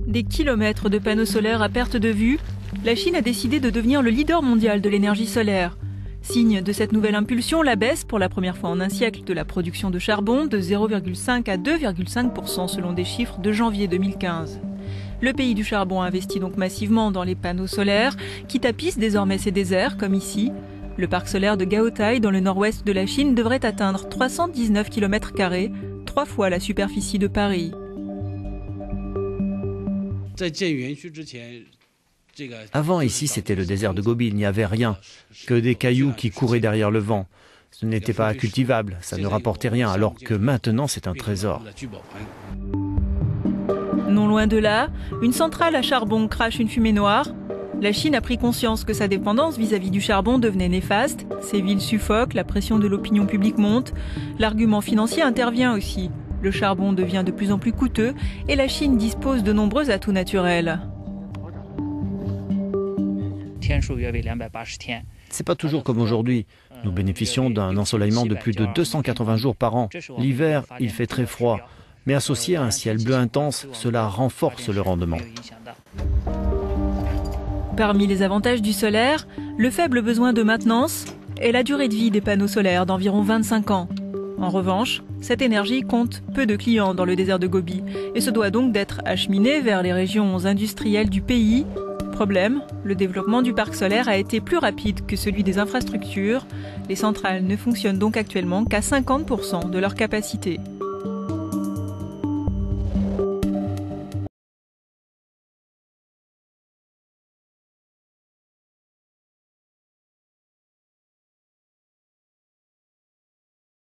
Des kilomètres de panneaux solaires à perte de vue, la Chine a décidé de devenir le leader mondial de l'énergie solaire. Signe de cette nouvelle impulsion, la baisse, pour la première fois en un siècle, de la production de charbon de 0,5 à 2,5% selon des chiffres de janvier 2015. Le pays du charbon investit donc massivement dans les panneaux solaires qui tapissent désormais ses déserts, comme ici. Le parc solaire de Gaotai, dans le nord-ouest de la Chine, devrait atteindre 319 km², 3 fois la superficie de Paris. Avant, ici, c'était le désert de Gobi, il n'y avait rien, que des cailloux qui couraient derrière le vent. Ce n'était pas cultivable, ça ne rapportait rien, alors que maintenant, c'est un trésor. Non loin de là, une centrale à charbon crache une fumée noire. La Chine a pris conscience que sa dépendance vis-à-vis du charbon devenait néfaste. Ses villes suffoquent, la pression de l'opinion publique monte. L'argument financier intervient aussi. Le charbon devient de plus en plus coûteux et la Chine dispose de nombreux atouts naturels. C'est pas toujours comme aujourd'hui. Nous bénéficions d'un ensoleillement de plus de 280 jours par an. L'hiver, il fait très froid. Mais associé à un ciel bleu intense, cela renforce le rendement. Parmi les avantages du solaire, le faible besoin de maintenance et la durée de vie des panneaux solaires d'environ 25 ans. En revanche, cette énergie compte peu de clients dans le désert de Gobi et se doit donc d'être acheminée vers les régions industrielles du pays. Problème, le développement du parc solaire a été plus rapide que celui des infrastructures. Les centrales ne fonctionnent donc actuellement qu'à 50% de leur capacité.